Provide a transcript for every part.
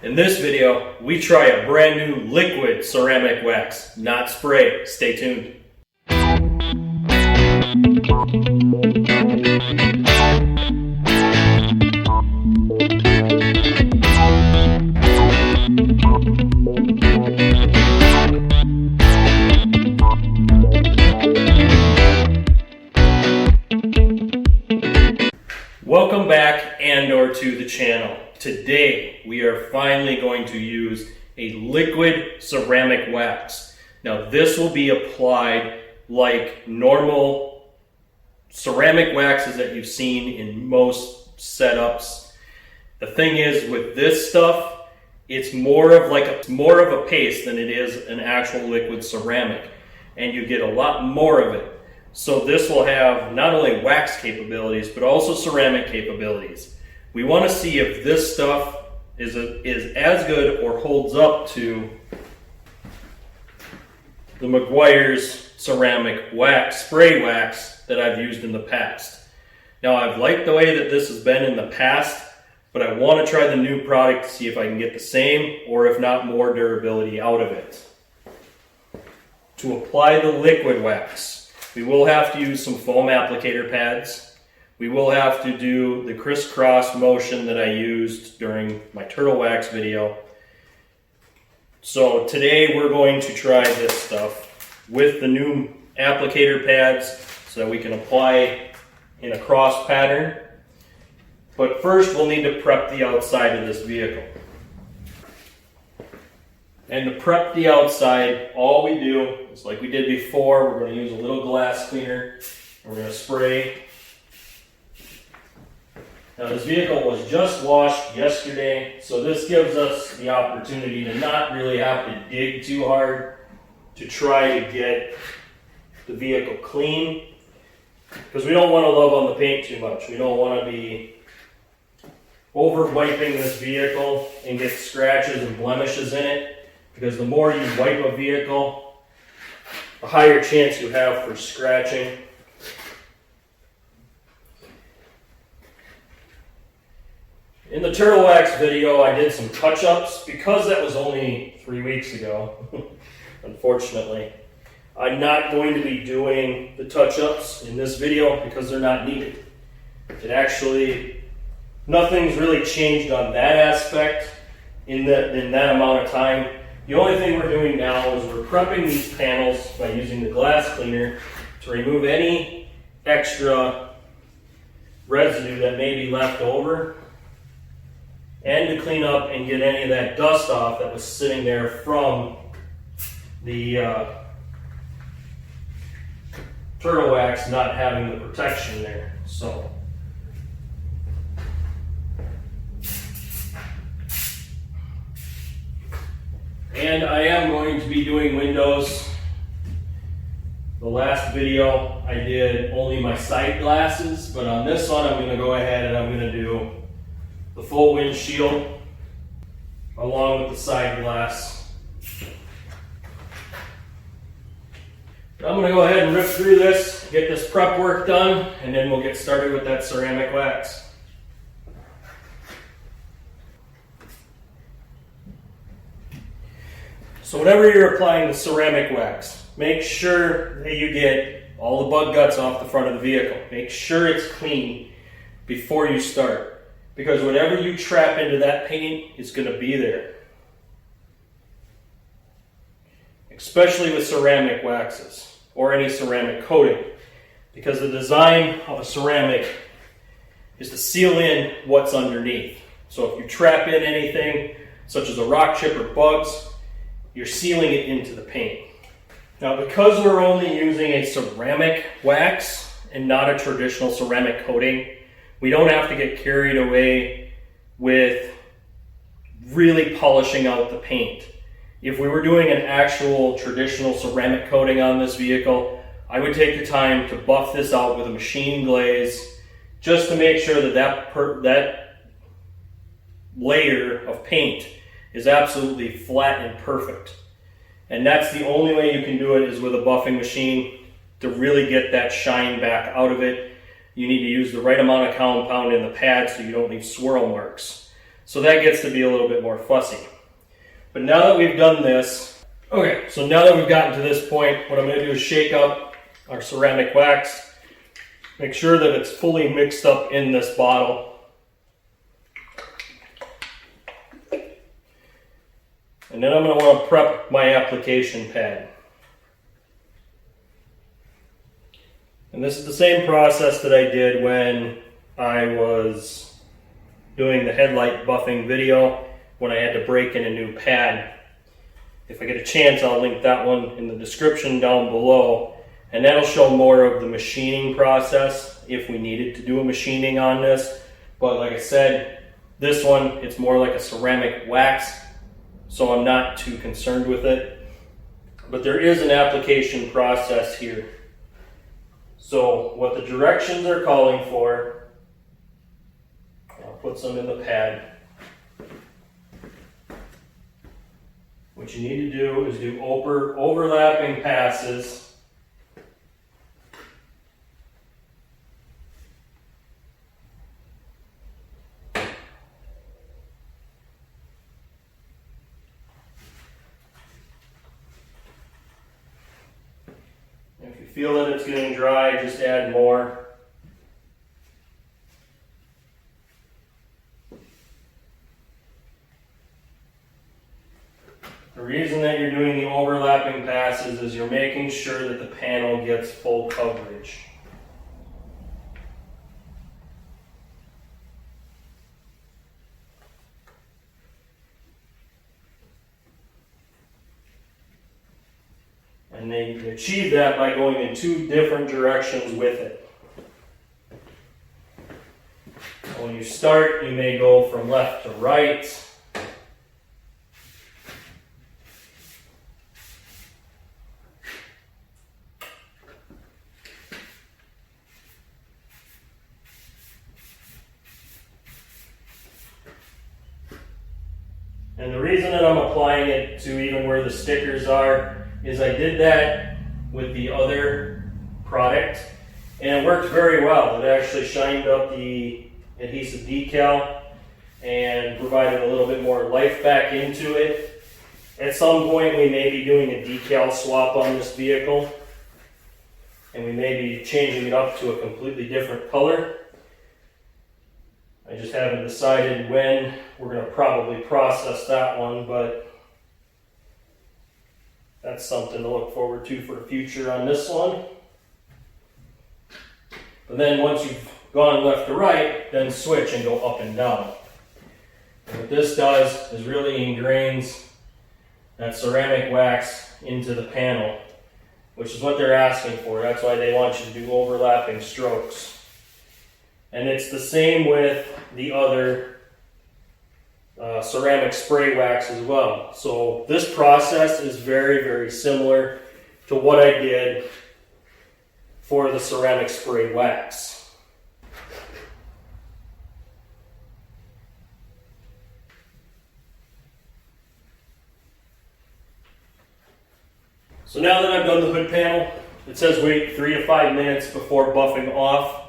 In this video, we try a brand new liquid ceramic wax, not spray. Stay tuned. Welcome back and/or to the channel. Today we are finally going to use a liquid ceramic wax. Now this will be applied like normal ceramic waxes that you've seen in most setups. The thing is with this stuff, it's more of a paste than it is an actual liquid ceramic, and you get a lot more of it. So this will have not only wax capabilities, but also ceramic capabilities. We want to see if this stuff is as good or holds up to the Meguiar's ceramic wax, spray wax that I've used in the past. Now I've liked the way that this has been in the past, but I want to try the new product to see if I can get the same or if not more durability out of it. To apply the liquid wax, we will have to use some foam applicator pads. We will have to do the crisscross motion that I used during my turtle wax video. So today we're going to try this stuff with the new applicator pads so that we can apply in a cross pattern. But first we'll need to prep the outside of this vehicle. And to prep the outside, all we do is like we did before, we're going to use a little glass cleaner. We're going to spray. Now this vehicle was just washed yesterday, so this gives us the opportunity to not really have to dig too hard to try to get the vehicle clean, because we don't want to love on the paint too much. We don't want to be over wiping this vehicle and get scratches and blemishes in it, because the more you wipe a vehicle, the higher chance you have for scratching. In the turtle wax video, I did some touch-ups. Because that was only 3 weeks ago, unfortunately. I'm not going to be doing the touch-ups in this video because they're not needed. Nothing's really changed on that aspect in that amount of time. The only thing we're doing now is we're prepping these panels by using the glass cleaner to remove any extra residue that may be left over, and to clean up and get any of that dust off that was sitting there from the turtle wax not having the protection there. So and I am going to be doing windows. The last video I did only my side glasses, but on this one I'm going to go ahead and I'm going to do the full windshield along with the side glass. But I'm going to go ahead and rip through this, get this prep work done, and then we'll get started with that ceramic wax. So whenever you're applying the ceramic wax, make sure that you get all the bug guts off the front of the vehicle. Make sure it's clean before you start, because whatever you trap into that paint is going to be there. Especially with ceramic waxes or any ceramic coating, because the design of a ceramic is to seal in what's underneath. So if you trap in anything such as a rock chip or bugs, you're sealing it into the paint. Now because we're only using a ceramic wax and not a traditional ceramic coating, we don't have to get carried away with really polishing out the paint. If we were doing an actual traditional ceramic coating on this vehicle, I would take the time to buff this out with a machine glaze just to make sure that layer of paint is absolutely flat and perfect. And that's the only way you can do it, is with a buffing machine to really get that shine back out of it. You need to use the right amount of compound in the pad so you don't leave swirl marks. So that gets to be a little bit more fussy. But now that we've done this, okay, so now that we've gotten to this point, what I'm going to do is shake up our ceramic wax, make sure that it's fully mixed up in this bottle. And then I'm going to want to prep my application pad. And this is the same process that I did when I was doing the headlight buffing video, when I had to break in a new pad. If I get a chance, I'll link that one in the description down below. And that'll show more of the machining process if we needed to do a machining on this. But like I said, this one, it's more like a ceramic wax, so I'm not too concerned with it. But there is an application process here. So what the directions are calling for, I'll put some in the pad. What you need to do is do overlapping passes. If you feel that it's getting dry, just add more. The reason that you're doing the overlapping passes is you're making sure that the panel gets full coverage. And they achieve that by going in two different directions with it. When you start, you may go from left to right. And the reason that I'm applying it to even where the stickers are is I did that with the other product and it worked very well. It actually shined up the adhesive decal and provided a little bit more life back into it. At some point we may be doing a decal swap on this vehicle and we may be changing it up to a completely different color. I just haven't decided when. We're going to probably process that one, but that's something to look forward to for the future on this one. But then once you've gone left to right, then switch and go up and down. And what this does is really ingrains that ceramic wax into the panel, which is what they're asking for. That's why they want you to do overlapping strokes. And it's the same with the other ceramic spray wax as well. So this process is very, very similar to what I did for the ceramic spray wax. So now that I've done the hood panel, it says wait 3 to 5 minutes before buffing off.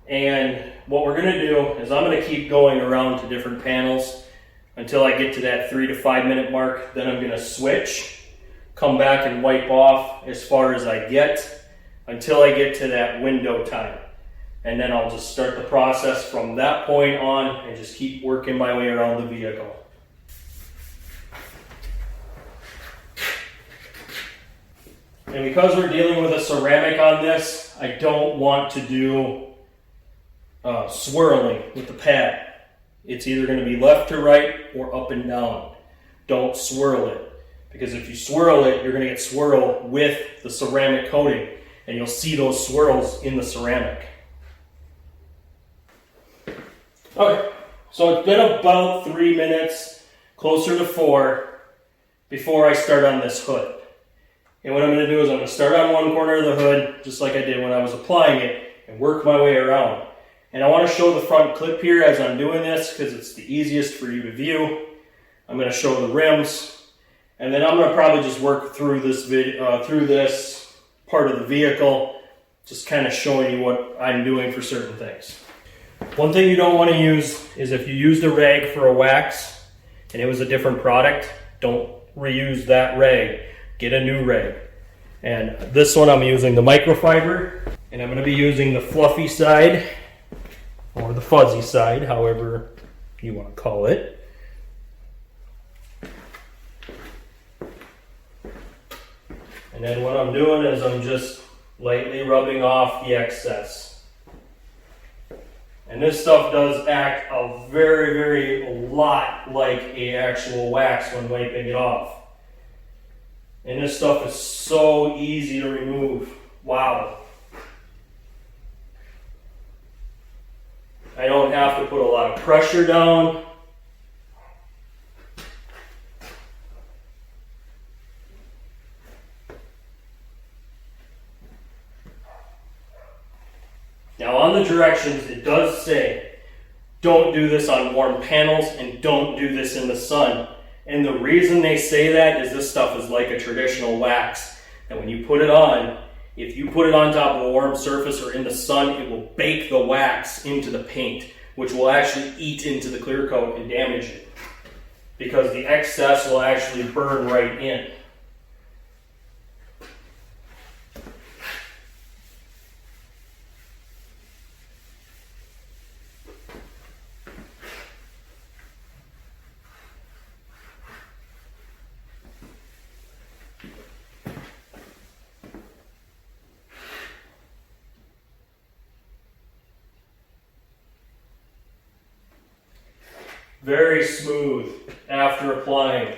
And what we're going to do is I'm going to keep going around to different panels until I get to that 3 to 5 minute mark. Then I'm going to switch, come back and wipe off as far as I get until I get to that window time. And then I'll just start the process from that point on and just keep working my way around the vehicle. And because we're dealing with a ceramic on this, I don't want to do swirling with the pad. It's either going to be left to right or up and down. Don't swirl it, because if you swirl it, you're going to get swirl with the ceramic coating, and you'll see those swirls in the ceramic. Okay, so it's been about 3 minutes, closer to 4, before I start on this hood. And what I'm going to do is I'm going to start on one corner of the hood, just like I did when I was applying it, and work my way around. And I want to show the front clip here as I'm doing this because it's the easiest for you to view. I'm going to show the rims, and then I'm going to probably just work through this through this part of the vehicle, just kind of showing you what I'm doing for certain things. One thing you don't want to use is if you used a rag for a wax and it was a different product, don't reuse that rag. Get a new rag. And this one I'm using the microfiber, and I'm going to be using the fluffy side or the fuzzy side, however you want to call it. And then what I'm doing is I'm just lightly rubbing off the excess. And this stuff does act a very lot like a actual wax when wiping it off. And this stuff is so easy to remove. Wow. I don't have to put a lot of pressure down. Now on the directions, it does say, don't do this on warm panels and don't do this in the sun. And the reason they say that is this stuff is like a traditional wax. And when you put it on, if you put it on top of a warm surface or in the sun, it will bake the wax into the paint, which will actually eat into the clear coat and damage it. Because the excess will actually burn right in. Very smooth after applying.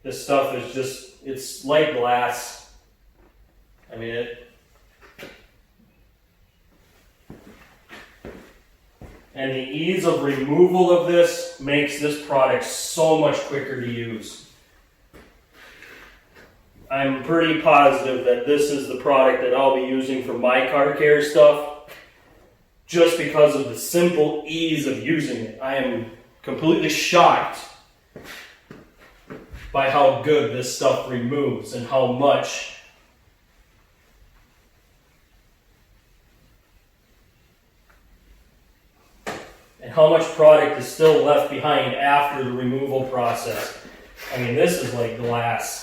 This stuff is just, it's like glass. I mean, and the ease of removal of this makes this product so much quicker to use. I'm pretty positive that this is the product that I'll be using for my car care stuff just because of the simple ease of using it. I am completely shocked by how good this stuff removes and how much product is still left behind after the removal process. I mean, this is like glass.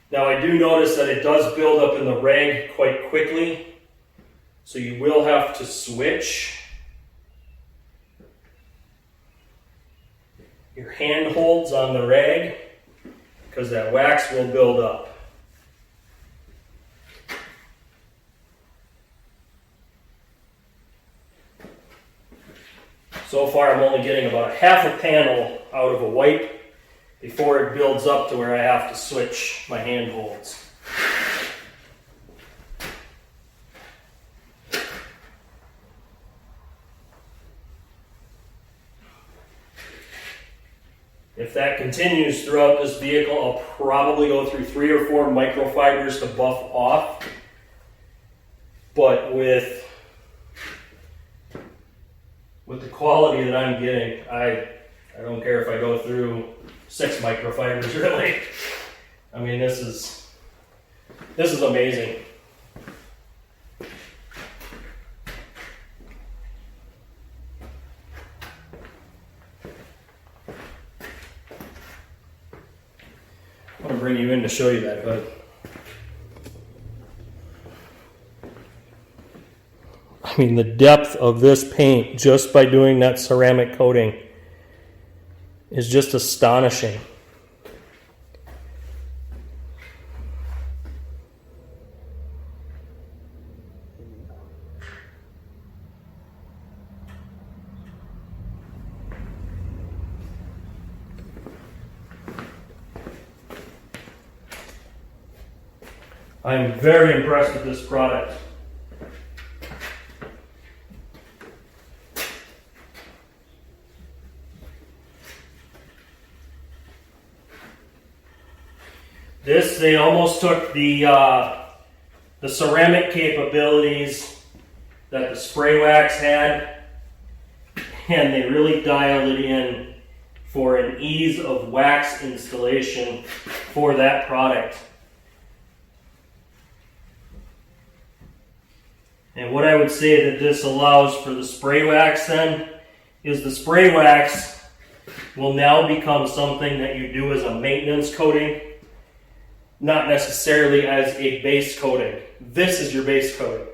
Now I do notice that it does build up in the rag quite quickly, so you will have to switch your hand holds on the rag because that wax will build up. So far I'm only getting about half a panel out of a wipe before it builds up to where I have to switch my hand holds. If that continues throughout this vehicle, I'll probably go through 3 or 4 microfibers to buff off. But with the quality that I'm getting, I don't care if I go through 6 microfibers, really. I mean, this is amazing. I want to bring you in to show you that hood. I mean, the depth of this paint just by doing that ceramic coating is just astonishing. I'm very impressed with this product. This, they almost took the ceramic capabilities that the spray wax had, and they really dialed it in for an ease of wax installation for that product. And what I would say that this allows for the spray wax then is the spray wax will now become something that you do as a maintenance coating, not necessarily as a base coating. This is your base coating.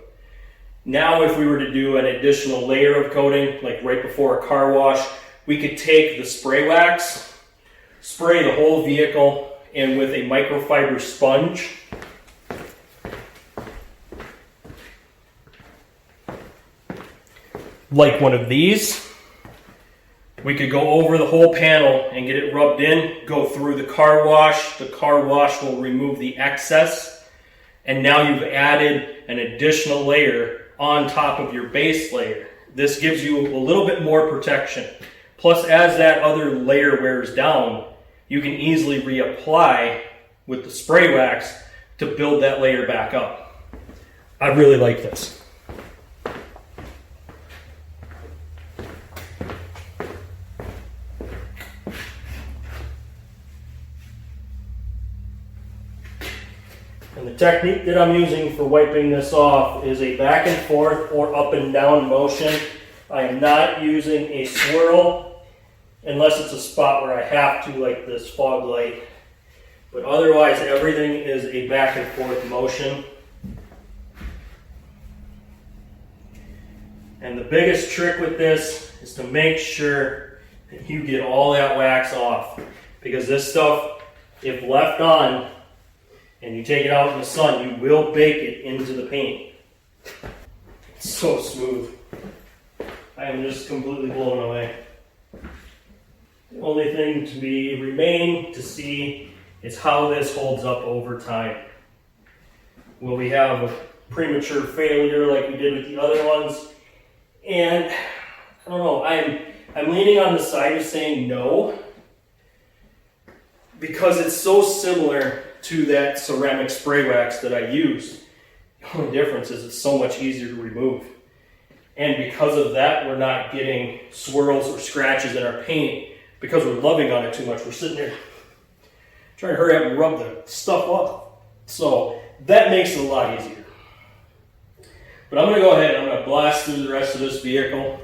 Now if we were to do an additional layer of coating, like right before a car wash, we could take the spray wax, spray the whole vehicle, and with a microfiber sponge, like one of these, we could go over the whole panel and get it rubbed in, go through the car wash. The car wash will remove the excess, and now you've added an additional layer on top of your base layer. This gives you a little bit more protection. Plus, as that other layer wears down, you can easily reapply with the spray wax to build that layer back up. I really like this. And the technique that I'm using for wiping this off is a back and forth or up and down motion. I am not using a swirl unless it's a spot where I have to, like this fog light. But otherwise, everything is a back and forth motion. And the biggest trick with this is to make sure that you get all that wax off. Because this stuff, if left on, and you take it out in the sun, you will bake it into the paint. It's so smooth. I am just completely blown away. The only thing to remain to see is how this holds up over time. Will we have a premature failure like we did with the other ones? And I don't know, I'm leaning on the side of saying no, because it's so similar to that ceramic spray wax that I used. The only difference is it's so much easier to remove. And because of that, we're not getting swirls or scratches in our paint because we're loving on it too much. We're sitting there trying to hurry up and rub the stuff off. So that makes it a lot easier. But I'm going to go ahead and I'm going to blast through the rest of this vehicle.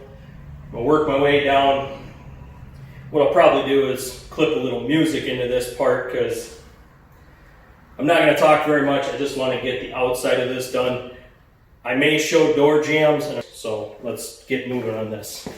I'm going to work my way down. What I'll probably do is clip a little music into this part because I'm not going to talk very much. I just want to get the outside of this done. I may show door jambs, so let's get moving on this.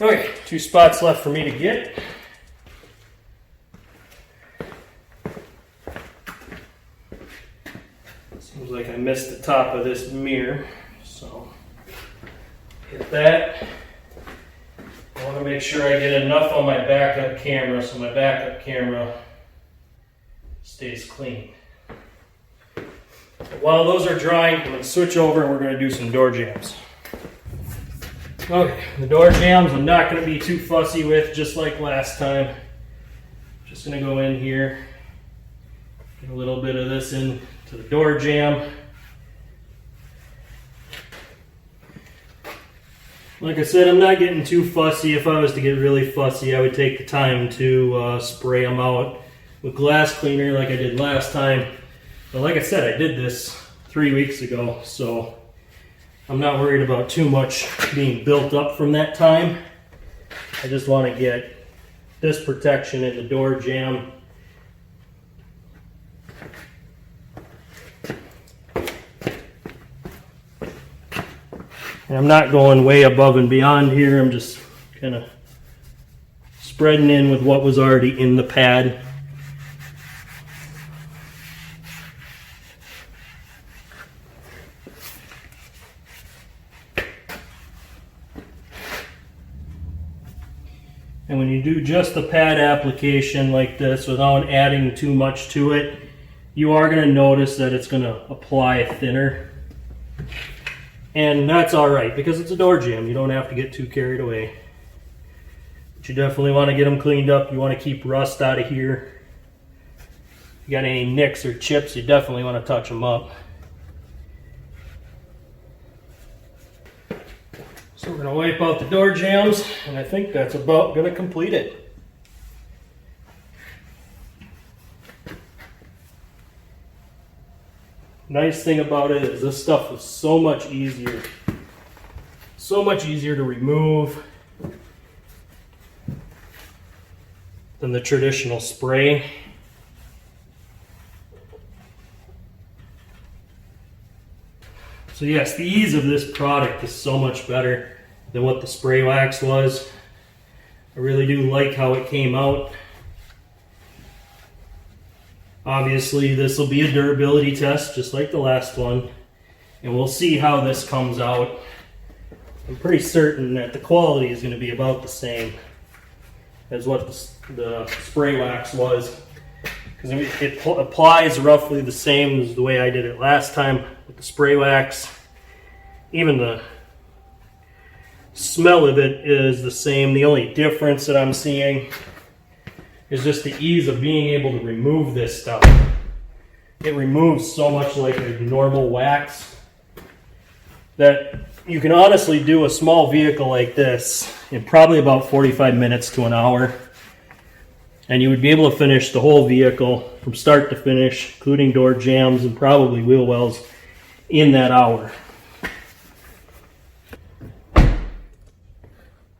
Okay, 2 spots left for me to get. Seems like I missed the top of this mirror, so hit that. I want to make sure I get enough on my backup camera so my backup camera stays clean. But while those are drying, I'm going to switch over and we're going to do some door jambs. Okay, the door jambs I'm not going to be too fussy with, just like last time. Just going to go in here, get a little bit of this into the door jamb. Like I said, I'm not getting too fussy. If I was to get really fussy, I would take the time to spray them out with glass cleaner like I did last time. But like I said, I did this 3 weeks ago, so I'm not worried about too much being built up from that time. I just want to get this protection in the door jamb. And I'm not going way above and beyond here. I'm just kind of spreading in with what was already in the pad. And when you do just the pad application like this without adding too much to it, you are going to notice that it's going to apply thinner. And that's alright because it's a door jamb. You don't have to get too carried away. But you definitely want to get them cleaned up. You want to keep rust out of here. If you got any nicks or chips, you definitely want to touch them up. So we're going to wipe out the door jambs, and I think that's about going to complete it. Nice thing about it is this stuff was so much easier to remove than the traditional spray. So yes, the ease of this product is so much better than what the spray wax was. I really do like how it came out. Obviously, this will be a durability test, just like the last one, and we'll see how this comes out. I'm pretty certain that the quality is going to be about the same as what the spray wax was, because it applies roughly the same as the way I did it last time with the spray wax. Even the smell of it is the same. The only difference that I'm seeing is just the ease of being able to remove this stuff. It removes so much like a normal wax that you can honestly do a small vehicle like this in probably about 45 minutes to an hour. And you would be able to finish the whole vehicle from start to finish, including door jambs and probably wheel wells, in that hour.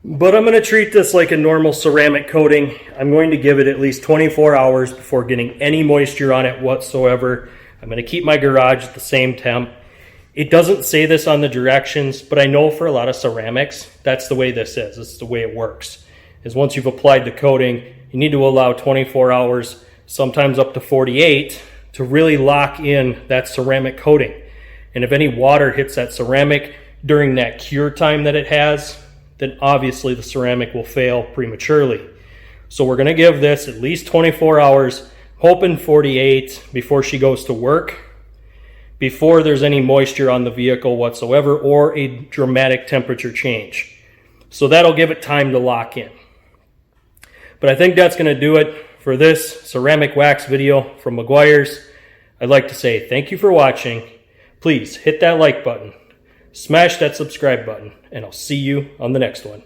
But I'm going to treat this like a normal ceramic coating. I'm going to give it at least 24 hours before getting any moisture on it whatsoever. I'm going to keep my garage at the same temp. It doesn't say this on the directions, but I know for a lot of ceramics, that's the way this is. This is the way it works. Is once you've applied the coating, you need to allow 24 hours, sometimes up to 48, to really lock in that ceramic coating. And if any water hits that ceramic during that cure time that it has, then obviously the ceramic will fail prematurely. So we're going to give this at least 24 hours, hoping 48 before she goes to work, before there's any moisture on the vehicle whatsoever or a dramatic temperature change. So that'll give it time to lock in. But I think that's going to do it for this ceramic wax video from Meguiar's. I'd like to say thank you for watching. Please hit that like button. Smash that subscribe button, and I'll see you on the next one.